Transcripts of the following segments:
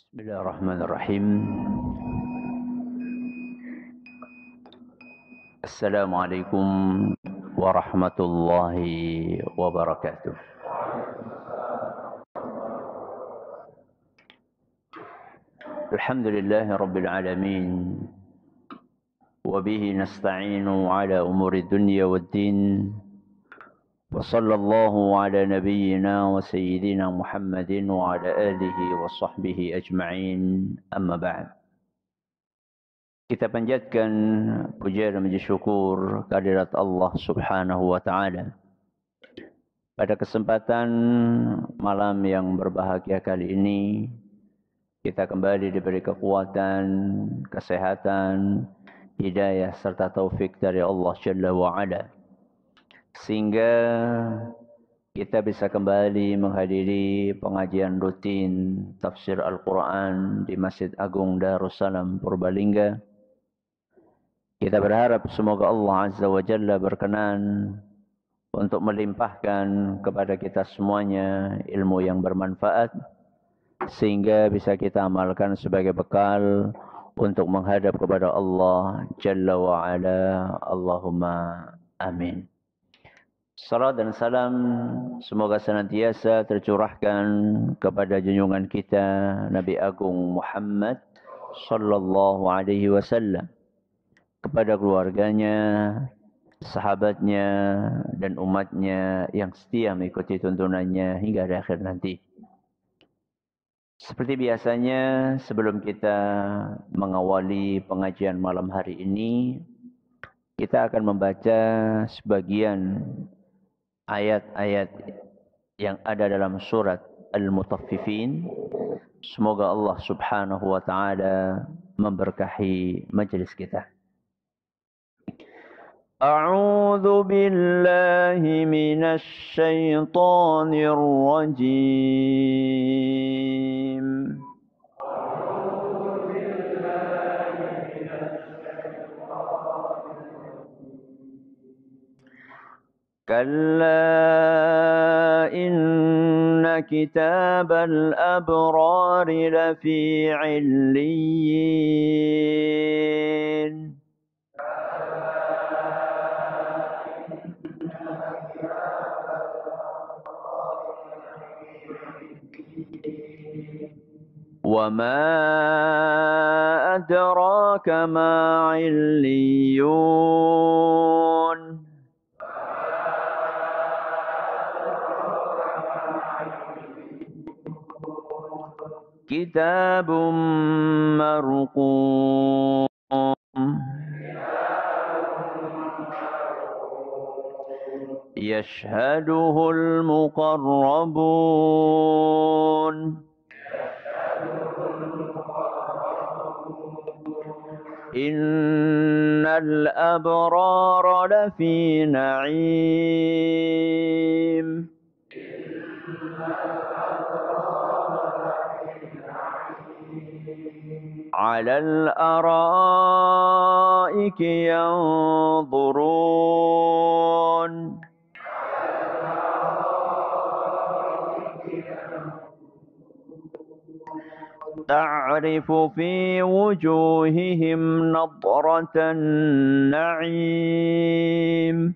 بسم الله الرحمن الرحيم. السلام عليكم ورحمة الله وبركاته. الحمد لله رب العالمين، وبه نستعين على أمور الدنيا والدين، وصلى الله على نبينا وسيدنا محمد وعلى آله وصحبه أجمعين. أما بعد. Kita panjatkan puja dan puji syukur kehadirat Allah Subhanahu wa taala. Pada kesempatan malam yang berbahagia kali ini, kita kembali diberi kekuatan, kesehatan, hidayah serta taufik dari Allah Jalla wa Ala, sehingga kita bisa kembali menghadiri pengajian rutin tafsir Al-Quran di Masjid Agung Darussalam Purbalingga. Kita berharap semoga Allah Azza wa Jalla berkenan untuk melimpahkan kepada kita semuanya ilmu yang bermanfaat, sehingga bisa kita amalkan sebagai bekal untuk menghadap kepada Allah Jalla wa Ala. Allahumma amin. Salam dan salam semoga senantiasa tercurahkan kepada junjungan kita Nabi Agung Muhammad sallallahu alaihi wasallam, kepada keluarganya, sahabatnya, dan umatnya yang setia mengikuti tuntunannya hingga akhir nanti. Seperti biasanya, sebelum kita mengawali pengajian malam hari ini, kita akan membaca sebagian ayat-ayat yang ada dalam surat Al-Mutaffifin. Semoga Allah Subhanahu wa taala memberkahi majelis kita. أعوذ بالله من الشيطان الرجيم. كلا إن كتاب الأبرار لفي عليين. وما أدراك ما عليون. كتاب مرقوم يشهده المقربون. إن الأبرار لفي نعيم. على الأرائك ينظرون. تعرف في وجوههم نضرة النعيم.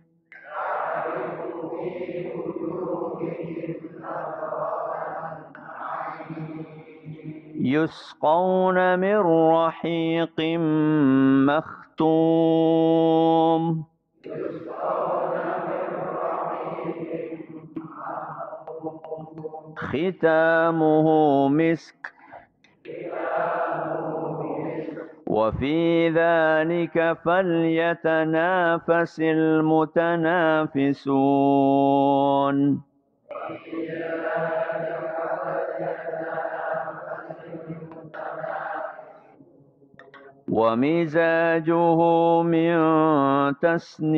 يسقون من رحيق مختوم. ختامه مسك. وفي ذلك فليتنافس المتنافسون. ومزاجه من تسنيم.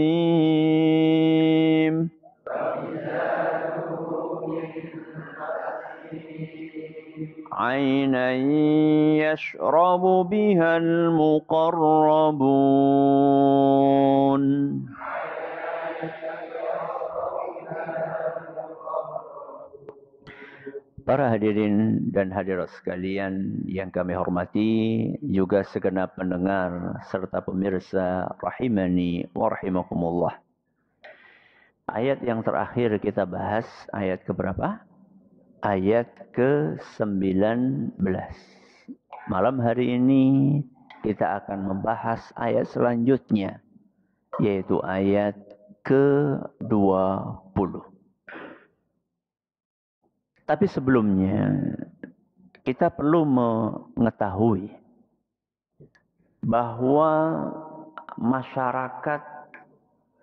عينا يشرب بها المقربون. Para hadirin dan hadirat sekalian yang kami hormati, juga segenap pendengar serta pemirsa rahimani wa rahimakumullah. Ayat yang terakhir kita bahas, ayat keberapa? Ayat ke-19. Malam hari ini kita akan membahas ayat selanjutnya, yaitu ayat ke-20. Tapi sebelumnya, kita perlu mengetahui bahwa masyarakat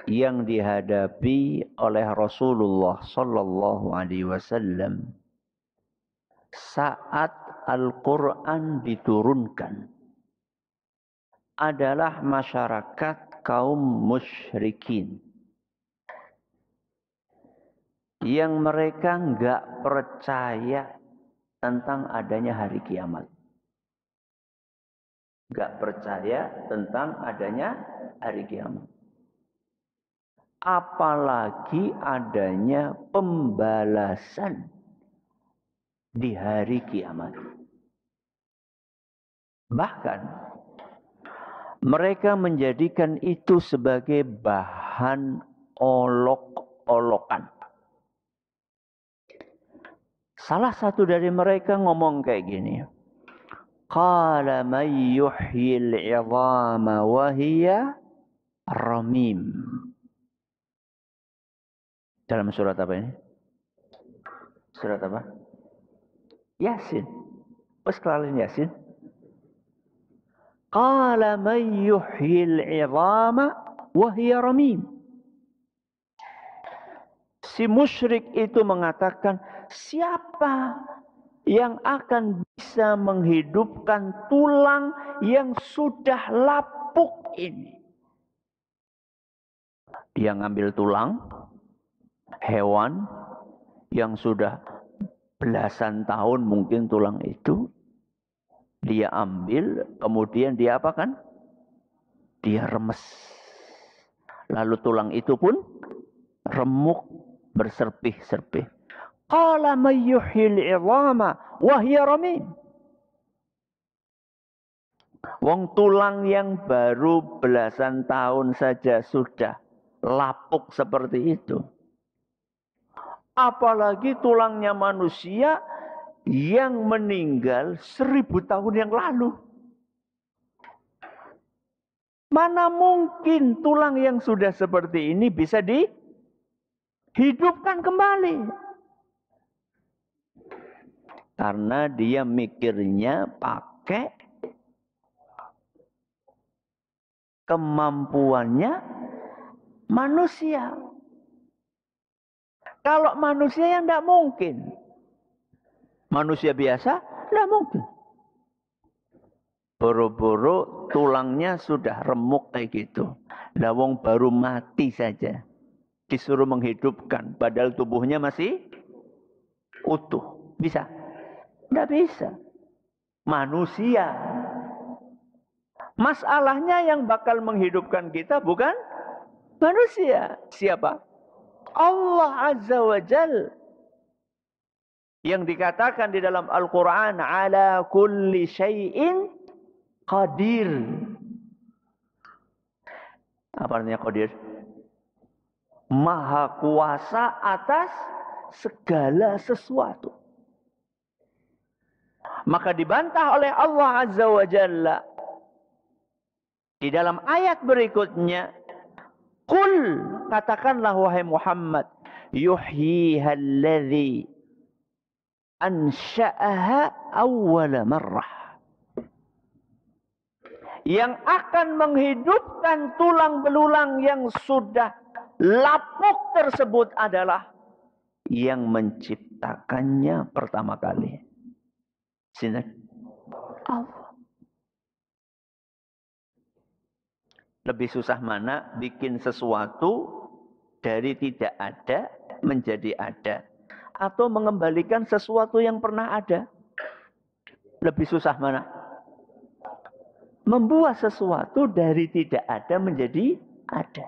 yang dihadapi oleh Rasulullah Sallallahu Alaihi Wasallam saat Al-Quran diturunkan adalah masyarakat kaum musyrikin, yang mereka enggak percaya tentang adanya hari kiamat. Enggak percaya tentang adanya hari kiamat. Apalagi adanya pembalasan di hari kiamat. Bahkan mereka menjadikan itu sebagai bahan olok-olokan. Salah satu dari mereka ngomong kayak gini. Qala may yuhyil 'idhama wa hiya ramim. Dalam surat apa ini? Surat apa? Yasin. Wes kelalin Yasin. Qala may yuhyil 'idhama wa hiya ramim. Si musyrik itu mengatakan, siapa yang akan bisa menghidupkan tulang yang sudah lapuk ini? Dia ngambil tulang hewan yang sudah belasan tahun mungkin tulang itu. Dia ambil, kemudian dia apakan? Dia remes. Lalu tulang itu pun remuk, berserpih-serpih. Qala may yuhyil 'idhama wa hiya ramim. Wong tulang yang baru belasan tahun saja sudah lapuk seperti itu. Apalagi tulangnya manusia yang meninggal 1000 tahun yang lalu. Mana mungkin tulang yang sudah seperti ini bisa dihidupkan kembali? Karena dia mikirnya pakai kemampuannya manusia. Kalau manusia yang tidak mungkin. Manusia biasa tidak mungkin. Boro-boro tulangnya sudah remuk kayak gitu. Lawang baru mati saja. Disuruh menghidupkan. Padahal tubuhnya masih utuh. Bisa? Tidak bisa. Manusia. Masalahnya yang bakal menghidupkan kita bukan manusia. Siapa? Allah Azza wa Jal. Yang dikatakan di dalam Al-Quran, ala kulli syai'in qadir. Apa artinya qadir? Maha kuasa atas segala sesuatu. Maka dibantah oleh Allah Azza wa Jalla di dalam ayat berikutnya, qul, katakanlah wahai Muhammad, yuhyiha alladhi ansha'aha awwala marrah. Yang akan menghidupkan tulang belulang yang sudah lapuk tersebut adalah yang menciptakannya pertama kali. Sini. Allah. Lebih susah mana bikin sesuatu dari tidak ada menjadi ada, atau mengembalikan sesuatu yang pernah ada? Lebih susah mana? Membuat sesuatu dari tidak ada menjadi ada.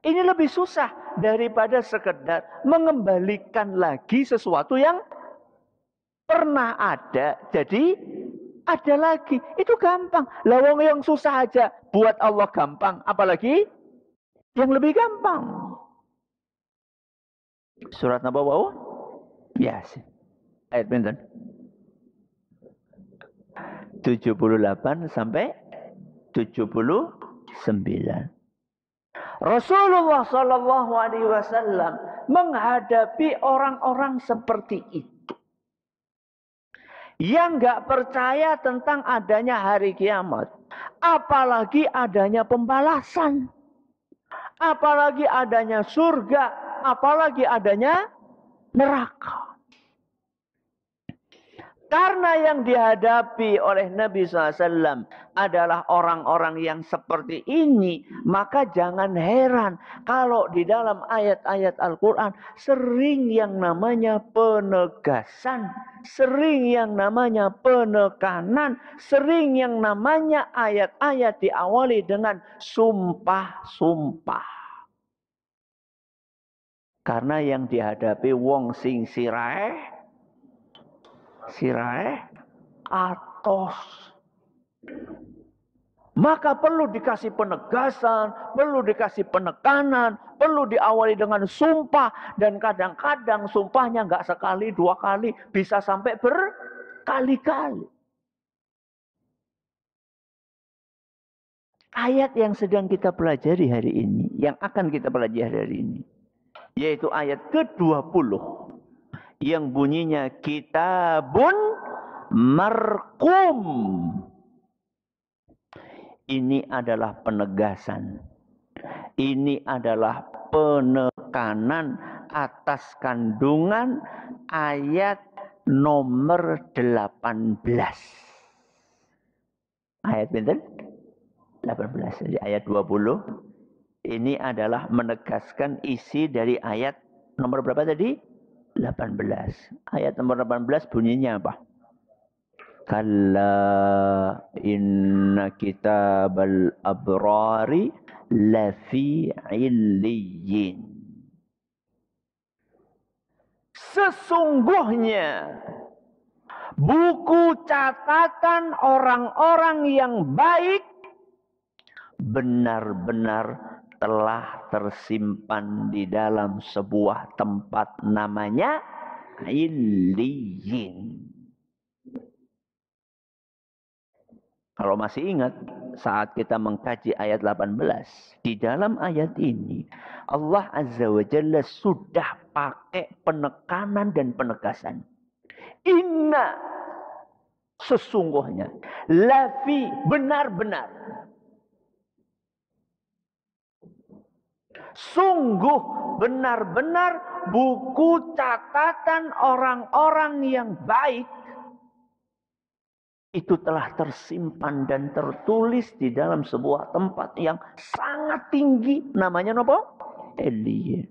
Ini lebih susah daripada sekedar mengembalikan lagi sesuatu yang Pernah ada, jadi ada lagi. Itu gampang. Lah wong yang susah aja buat Allah gampang, apalagi yang lebih gampang. Surat apa wau? Yasin. Ayat pinten? 78 sampai 79. Rasulullah Shallallahu Alaihi Wasallam menghadapi orang-orang seperti itu, yang nggak percaya tentang adanya hari kiamat, apalagi adanya pembalasan, apalagi adanya surga, apalagi adanya neraka. Karena yang dihadapi oleh Nabi SAW adalah orang-orang yang seperti ini, maka jangan heran kalau di dalam ayat-ayat Al-Quran sering yang namanya penegasan, sering yang namanya penekanan, sering yang namanya ayat-ayat diawali dengan sumpah-sumpah. Karena yang dihadapi wong sing siraeh atos. Maka perlu dikasih penegasan, perlu dikasih penekanan, perlu diawali dengan sumpah. Dan kadang-kadang sumpahnya nggak sekali, dua kali, bisa sampai berkali-kali. Ayat yang sedang kita pelajari hari ini, yang akan kita pelajari hari ini, yaitu ayat ke-20. Yang bunyinya kitabun marqum. Ini adalah penegasan. Ini adalah penekanan atas kandungan ayat nomor 18. Ayat pinten? 18. Jadi ayat 20. Ini adalah menegaskan isi dari ayat nomor berapa tadi? 18. Ayat nomor 18 bunyinya apa? Kalla inna kitabal abrari lafi illiyin. Sesungguhnya buku catatan orang-orang yang baik benar-benar telah tersimpan di dalam sebuah tempat namanya Illiyin. Kalau masih ingat saat kita mengkaji ayat 18, di dalam ayat ini Allah Azza wa Jalla sudah pakai penekanan dan penegasan. Inna, sesungguhnya, lafi, benar-benar. Sungguh benar-benar buku catatan orang-orang yang baik itu telah tersimpan dan tertulis di dalam sebuah tempat yang sangat tinggi. Namanya apa? Illiyin.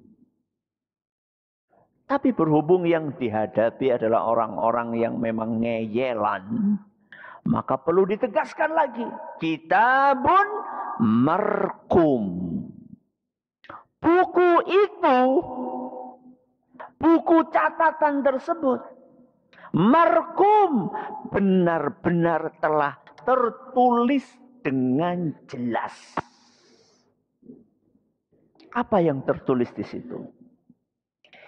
Tapi berhubung yang dihadapi adalah orang-orang yang memang ngeyelan, maka perlu ditegaskan lagi. Kitabun marqum. Buku itu, buku catatan tersebut, marqum, benar-benar telah tertulis dengan jelas. Apa yang tertulis di situ?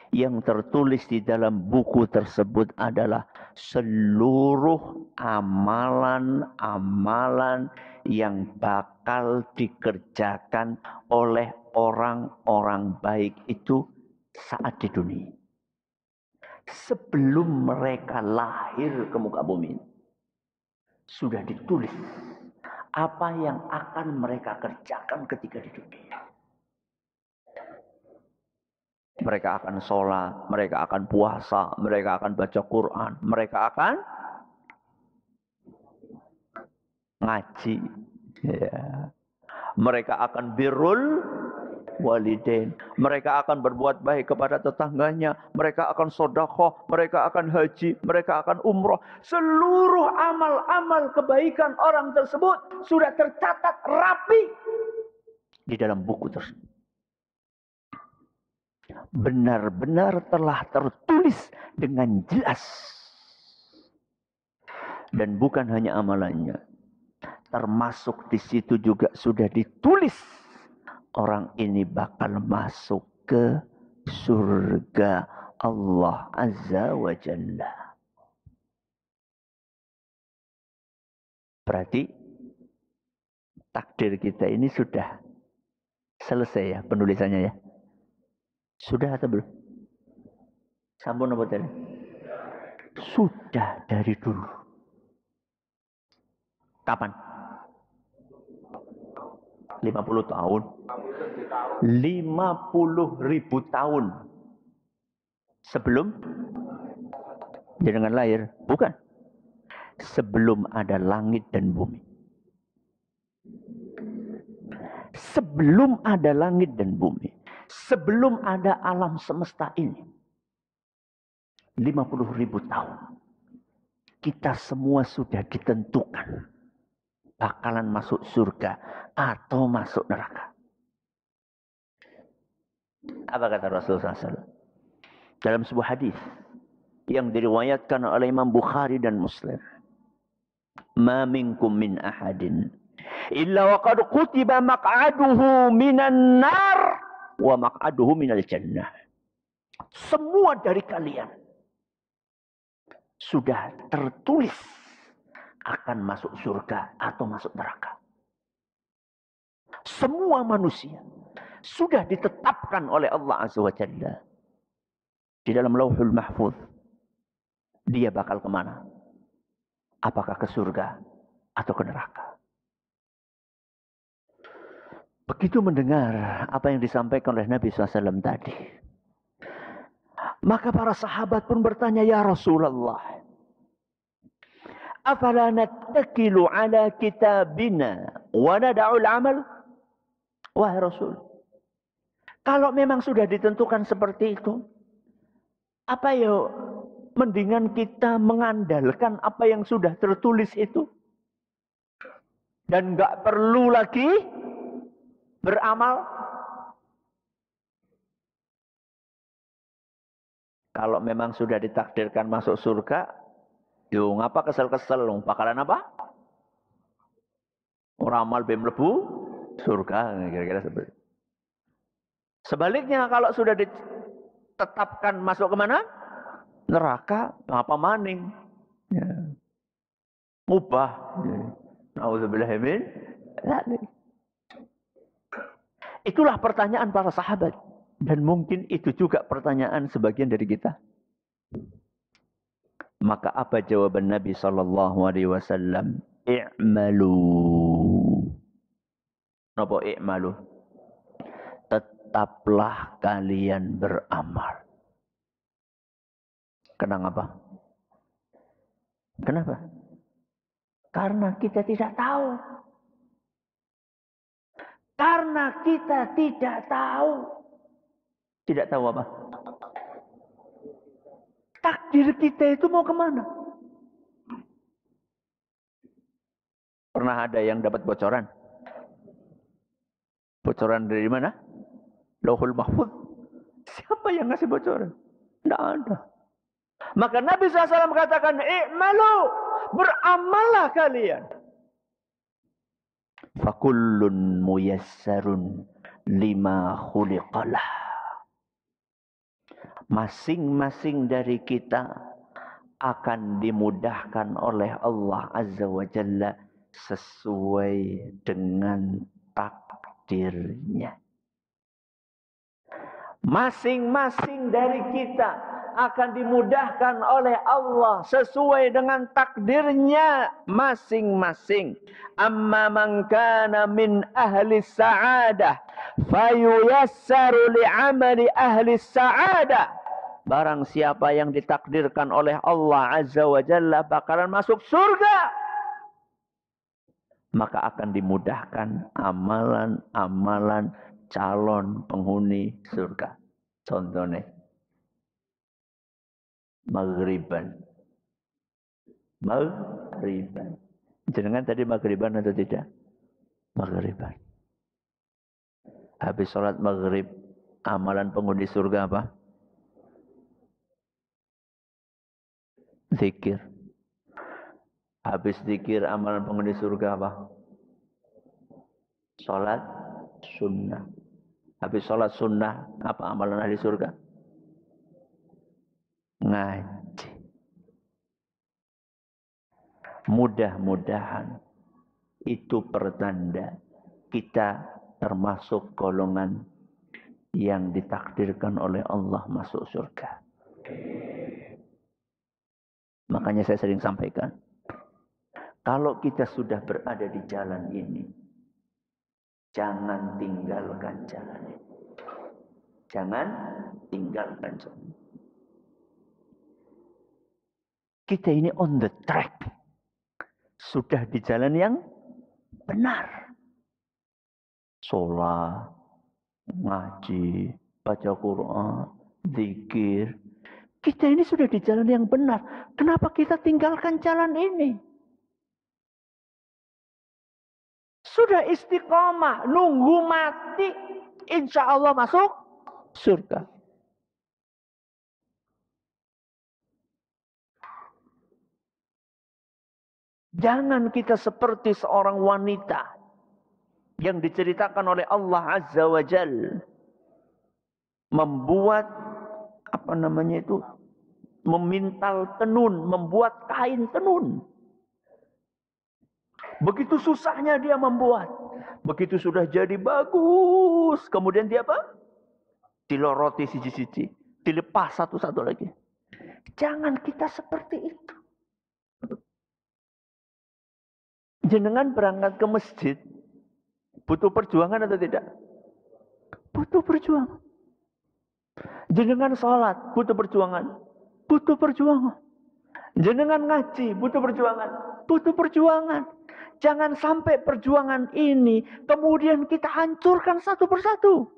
Yang tertulis di dalam buku tersebut adalah seluruh amalan-amalan yang bakal dikerjakan oleh orang-orang baik itu saat di dunia. Sebelum mereka lahir ke muka bumi, sudah ditulis apa yang akan mereka kerjakan ketika di dunia. Mereka akan sholat, mereka akan puasa, mereka akan baca Quran, mereka akan ngaji. Ya. Mereka akan birrul walidain. Mereka akan berbuat baik kepada tetangganya. Mereka akan sedekah, mereka akan haji, mereka akan umroh. Seluruh amal-amal kebaikan orang tersebut sudah tercatat rapi di dalam buku tersebut. Benar-benar telah tertulis dengan jelas. Dan bukan hanya amalannya. Termasuk di situ juga sudah ditulis. Orang ini bakal masuk ke surga Allah Azza wa Jalla. Berarti takdir kita ini sudah selesai ya penulisannya ya. Sudah atau belum? Sampun apa tadi? Sudah dari dulu. Kapan? 50 tahun. 50.000 tahun. Sebelum jenengan lahir? Bukan. Sebelum ada langit dan bumi. Sebelum ada langit dan bumi. Sebelum ada alam semesta ini. 50.000 tahun. Kita semua sudah ditentukan. Bakalan masuk surga atau masuk neraka. Apa kata Rasulullah SAW? Dalam sebuah hadis yang diriwayatkan oleh Imam Bukhari dan Muslim. Ma minkum min ahadin illa wa qad kutiba maq'aduhu minan nar wa maq'aduhu minal jannah. Semua dari kalian sudah tertulis akan masuk surga atau masuk neraka. Semua manusia sudah ditetapkan oleh Allah Azza wa Jalla di dalam Lauhul Mahfuz. Dia bakal kemana? Apakah ke surga atau ke neraka? Begitu mendengar apa yang disampaikan oleh Nabi SAW tadi, maka para sahabat pun bertanya, ya Rasulullah, afala nattakilu ala kitabina wa nada'ul amal? Wahai Rasul, kalau memang sudah ditentukan seperti itu, apa ya mendingan kita mengandalkan apa yang sudah tertulis itu dan nggak perlu lagi beramal. Kalau memang sudah ditakdirkan masuk surga, yo ngapa kesel-kesel? Bakalan apa? Orang amal bem lebu surga, kira-kira seperti. Sebaliknya kalau sudah ditetapkan masuk kemana? Neraka, apa maning? Ya. Mubah. Nauzubillah min dzalik. Itulah pertanyaan para sahabat. Dan mungkin itu juga pertanyaan sebagian dari kita. Maka apa jawaban Nabi SAW? I'malu. Napa i'malu? Tetaplah kalian beramal. Kenapa? Kenapa? Karena kita tidak tahu. Karena kita tidak tahu. Tidak tahu apa? Takdir kita itu mau kemana? Pernah ada yang dapat bocoran? Bocoran dari mana? Lauhul Mahfuz. Siapa yang ngasih bocoran? Tidak ada. Maka Nabi SAW katakan, i'malu, beramallah kalian. Fakullun muyassarun lima khuliqalah. Masing-masing dari kita akan dimudahkan oleh Allah Azza wa Jalla sesuai dengan takdirnya. Masing-masing dari kita akan dimudahkan oleh Allah sesuai dengan takdirnya masing-masing. Amma man kana min ahli sa'adah fayuyassaru li'amali ahli sa'adah. Barang siapa yang ditakdirkan oleh Allah Azza wa Jalla bakalan masuk surga, maka akan dimudahkan amalan-amalan calon penghuni surga. Contohnya maghriban. Maghriban. Jenengan tadi maghriban atau tidak? Maghriban. Habis sholat maghrib, amalan penghuni surga apa? Zikir. Habis zikir amalan penghuni surga apa? Salat sunnah. Habis salat sunnah apa amalan ahli surga? Ngaji. Mudah-mudahan itu pertanda kita termasuk golongan yang ditakdirkan oleh Allah masuk surga. Makanya saya sering sampaikan, kalau kita sudah berada di jalan ini, jangan tinggalkan jalan ini. Jangan tinggalkan jalan ini. Kita ini on the track. Sudah di jalan yang benar. Sholat, ngaji, baca Quran, zikir. Kita ini sudah di jalan yang benar. Kenapa kita tinggalkan jalan ini? Sudah istiqomah, nunggu mati. Insya Allah masuk surga. Jangan kita seperti seorang wanita yang diceritakan oleh Allah Azza wa Jal. Membuat, memintal tenun, membuat kain tenun. Begitu susahnya dia membuat. Begitu sudah jadi bagus. Kemudian dia apa? Diloroti siji-siji. Dilepas satu-satu lagi. Jangan kita seperti itu. Jenengan berangkat ke masjid. Butuh perjuangan atau tidak? Butuh perjuangan. Jenengan sholat. Butuh perjuangan. Butuh perjuangan. Jenengan ngaji. Butuh perjuangan. Butuh perjuangan. Jangan sampai perjuangan ini kemudian kita hancurkan satu persatu.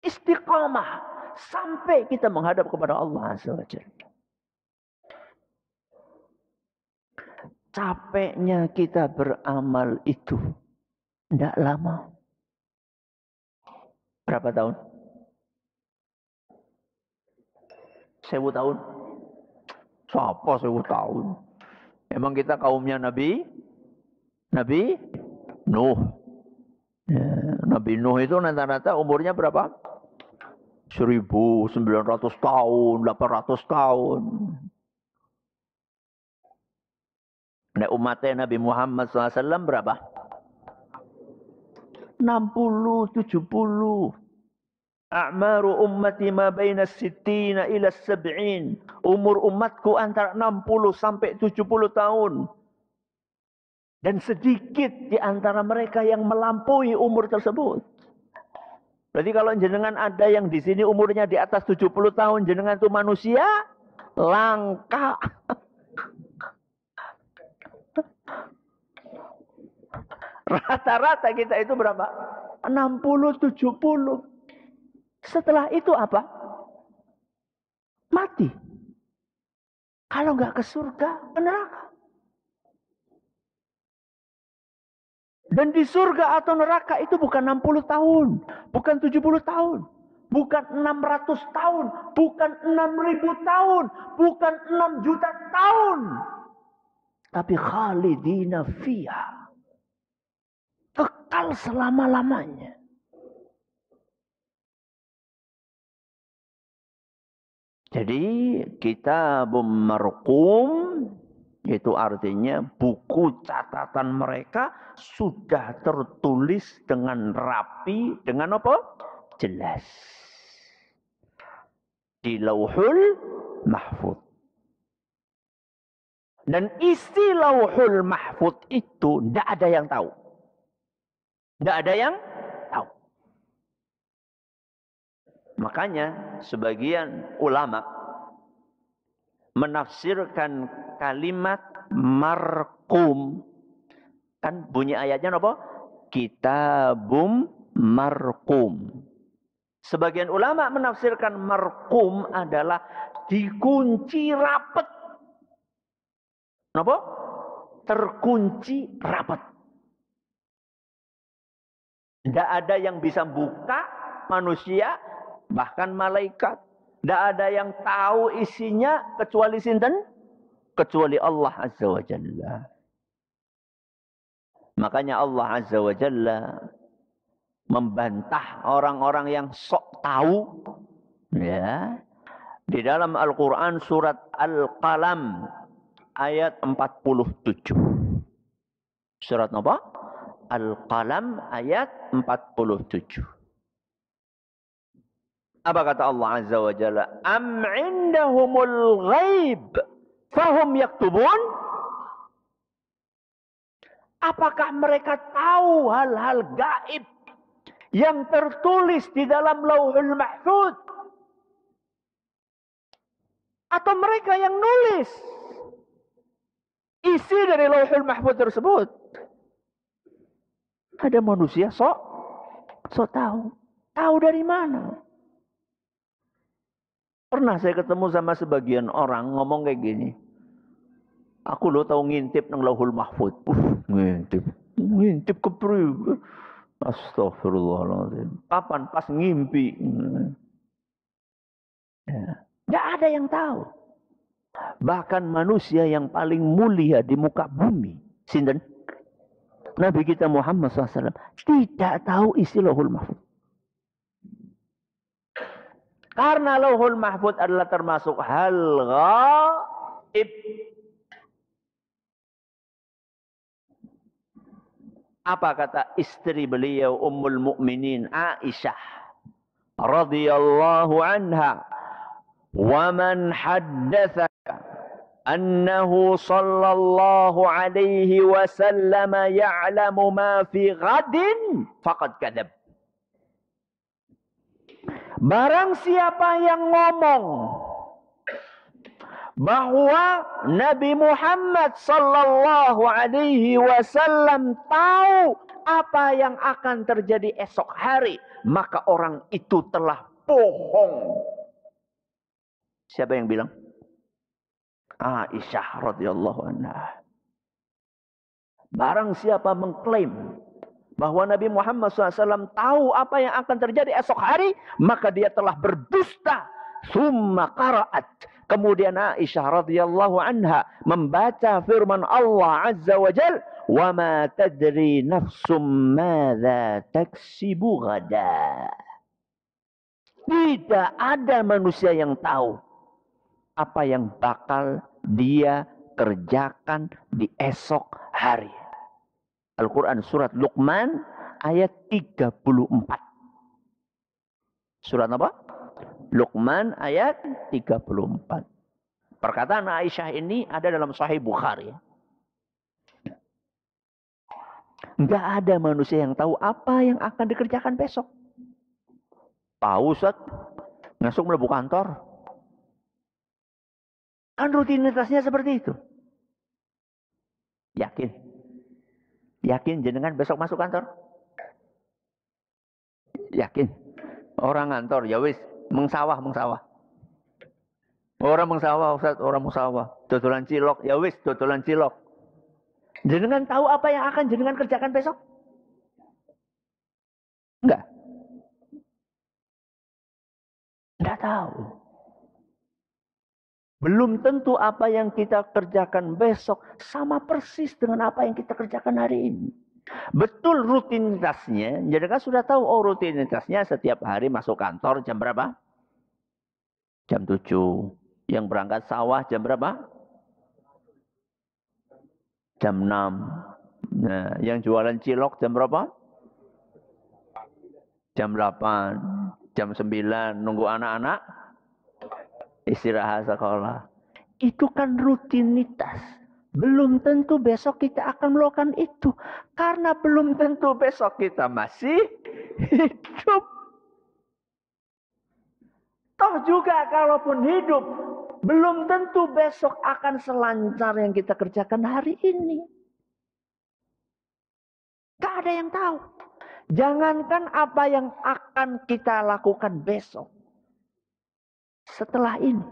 Istiqamah sampai kita menghadap kepada Allah Azza wa Jalla. Capeknya kita beramal itu tidak lama. Berapa tahun? 1000 tahun. Siapa 1000 tahun? Emang kita kaumnya Nabi Nuh. Ya, Nabi Nuh itu rata-rata umurnya berapa? 1900 tahun, 800 tahun. Nah, umatnya Nabi Muhammad SAW berapa? 60, 70. A'maru ummati ma baina sittina ila sab'in. Umur umatku antara 60 sampai 70 tahun. Dan sedikit di antara mereka yang melampaui umur tersebut. Berarti kalau jenengan ada yang di sini umurnya di atas 70 tahun, jenengan itu manusia langka. Rata-rata kita itu berapa? 60, 70. Setelah itu apa? Mati. Kalau nggak ke surga, ke neraka. Dan di surga atau neraka itu bukan 60 tahun. Bukan 70 tahun. Bukan 600 tahun. Bukan 6.000 tahun. Bukan 6 juta tahun. Tapi khalidina fiha. Kekal selama-lamanya. Jadi kitabum marqum itu artinya buku catatan mereka sudah tertulis dengan rapi, dengan apa? Jelas. Di Lauhul Mahfuz. Dan isi Lauhul Mahfuz itu tidak ada yang tahu. Tidak ada yang tahu. Makanya sebagian ulama menafsirkan kalimat marqum. Kan bunyi ayatnya apa? Kitabum marqum. Sebagian ulama menafsirkan marqum adalah dikunci rapat. Kenapa? Terkunci rapat. Tidak ada yang bisa buka manusia, bahkan malaikat. Tidak ada yang tahu isinya kecuali sinten? kecuali Allah Azza wa Jalla. Makanya Allah Azza wa Jalla membantah orang-orang yang sok tahu, ya. Di dalam Al-Quran surat Al-Qalam ayat 47. Surat apa? Al-Qalam ayat 47. Apa kata Allah Azza wa Jalla? Am indahumul ghaib fahum yaktubun? Apakah mereka tahu hal-hal gaib yang tertulis di dalam Lauhul Mahfuz? Atau mereka yang nulis isi dari Lauhul Mahfuz tersebut? Ada manusia sok tahu. Tahu dari mana? Pernah saya ketemu sama sebagian orang ngomong kayak gini. Aku lo tahu ngintip nang Lauhul Mahfuz. Ngintip ke priwe? Astagfirullahaladzim. Kapan? Pas ngimpi. Ya. Tidak ada yang tahu. Bahkan manusia yang paling mulia di muka bumi, sinten? Nabi kita Muhammad SAW tidak tahu isi Lauhul Mahfuz. Karena Lauhul Mahfuz adalah termasuk hal gaib. Apa kata istri beliau Ummul Mukminin Aisyah radhiyallahu anha? Wa man haddatsaka annahu sallallahu alaihi wasallam ya'lamu ma fi ghadin faqad kadzab. Barang siapa yang ngomong bahwa Nabi Muhammad sallallahu alaihi wasallam tahu apa yang akan terjadi esok hari, maka orang itu telah bohong. Siapa yang bilang? Aisyah radhiyallahu anha. Barang siapa mengklaim bahwa Nabi Muhammad SAW tahu apa yang akan terjadi esok hari, maka dia telah berdusta. Summa qara'at. Kemudian Aisyah radhiyallahu anha membaca firman Allah Azza wa Jal, wa ma tadri nafsum madza taksibu ghada. Tidak ada manusia yang tahu apa yang bakal dia kerjakan di esok hari. Al-Quran surat Luqman ayat 34. Surat apa? Luqman ayat 34. Perkataan Aisyah ini ada dalam Sahih Bukhari. Enggak ada manusia yang tahu apa yang akan dikerjakan besok. Tahu Ustaz, ngasuk mlebu kantor. Kan rutinitasnya seperti itu. Yakin? Yakin jenengan besok masuk kantor? Yakin? Orang kantor, ya wis, mengsawah. Orang mengsawah, Ustaz, orang mengsawah. Dodolan cilok, ya wis, dodolan cilok. Jenengan tahu apa yang akan jenengan kerjakan besok? Enggak. Enggak tahu. Belum tentu apa yang kita kerjakan besok sama persis dengan apa yang kita kerjakan hari ini. Betul rutinitasnya. Jadi kan sudah tahu, oh rutinitasnya setiap hari masuk kantor jam berapa? Jam 7. Yang berangkat sawah jam berapa? Jam 6. Nah, yang jualan cilok jam berapa? Jam 8. Jam 9. Nunggu anak-anak istirahat sekolah. Itu kan rutinitas. Belum tentu besok kita akan melakukan itu. Karena belum tentu besok kita masih hidup. Toh juga kalaupun hidup, belum tentu besok akan selancar yang kita kerjakan hari ini. Gak ada yang tahu. Jangankan apa yang akan kita lakukan besok. Setelah ini,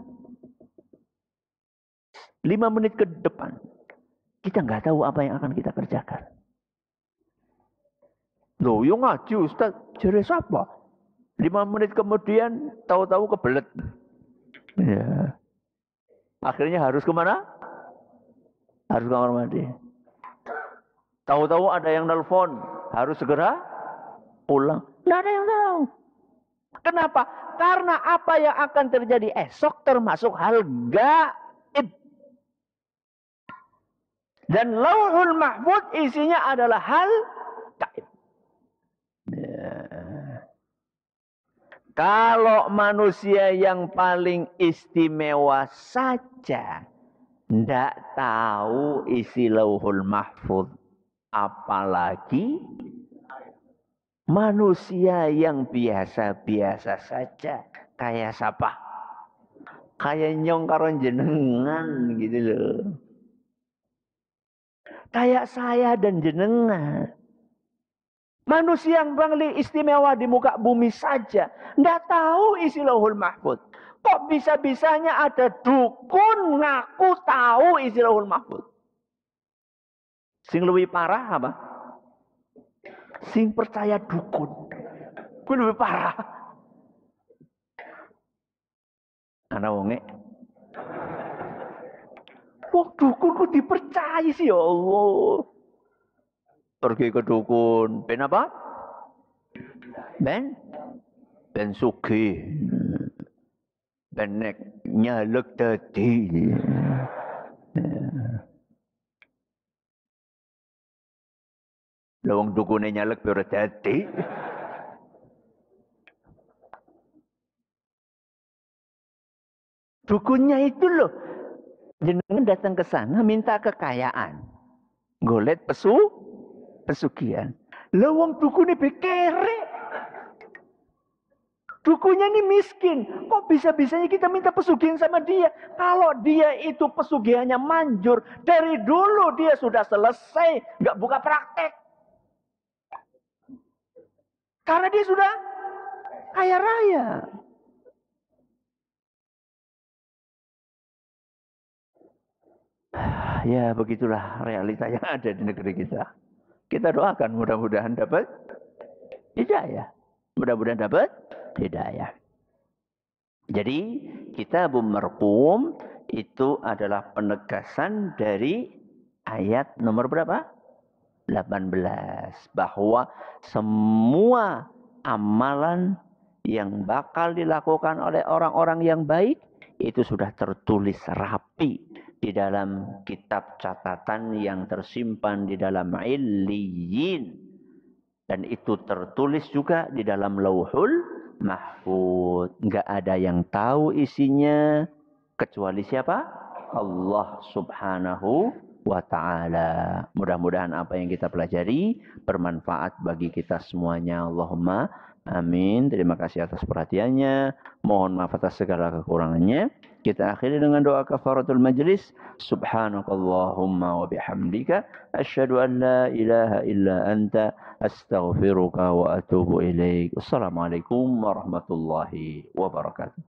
5 menit ke depan, kita nggak tahu apa yang akan kita kerjakan. Loh, yang ngaji Ustaz, jadi siapa? 5 menit kemudian, tahu-tahu kebelet. Ya. Akhirnya harus kemana? Harus kamar mandi. Tahu-tahu ada yang nelpon, harus segera pulang. Tidak ada yang tahu. Kenapa? Karena apa yang akan terjadi esok termasuk hal gaib. Dan Lauhul Mahfuz isinya adalah hal gaib. Ya. Kalau manusia yang paling istimewa saja tidak tahu isi Lauhul Mahfuz, apalagi manusia yang biasa-biasa saja. Kayak siapa? Kayak nyong karo jenengan gitu loh. Kayak saya dan jenengan. Manusia yang paling istimewa di muka bumi saja nggak tahu isi Lauhul Mahfuz. Kok bisa-bisanya ada dukun ngaku tahu isi Lauhul Mahfuz? Sing lebih parah apa? Sing percaya dukun. Ku lebih parah. Ana wonge. Wong dukun ku dipercaya sih ya Allah. Pergi ke dukun. Ben apa? Ben sugih. Ben nek nyalek dadi. Lah wong dukune nyalek ora dadi. Dukunnya itu loh. Jenengan datang ke sana minta kekayaan. Golet pesugihan. Lah wong dukune bekere. Dukunya ini miskin. Kok bisa-bisanya kita minta pesugihan sama dia? Kalau dia itu pesugihannya manjur. Dari dulu dia sudah selesai. Nggak buka praktek. Karena dia sudah kaya raya. Ya begitulah realita yang ada di negeri kita. Kita doakan mudah-mudahan dapat hidayah. Mudah-mudahan dapat hidayah. Jadi Kitabul Marqum itu adalah penegasan dari ayat nomor berapa? 18. Bahwa semua amalan yang bakal dilakukan oleh orang-orang yang baik itu sudah tertulis rapi di dalam kitab catatan yang tersimpan di dalam Illiyin. Dan itu tertulis juga di dalam Lauhul Mahfuz. Enggak ada yang tahu isinya kecuali siapa? Allah Subhanahu wa ta'ala. Mudah-mudahan apa yang kita pelajari bermanfaat bagi kita semuanya. Allahumma amin. Terima kasih atas perhatiannya. Mohon maaf atas segala kekurangannya. Kita akhiri dengan doa kafaratul majlis. Subhanakallahumma wa bihamdika. Asyhadu an la ilaha illa anta. Astaghfiruka wa atubu ilaik. Wassalamualaikum warahmatullahi wabarakatuh.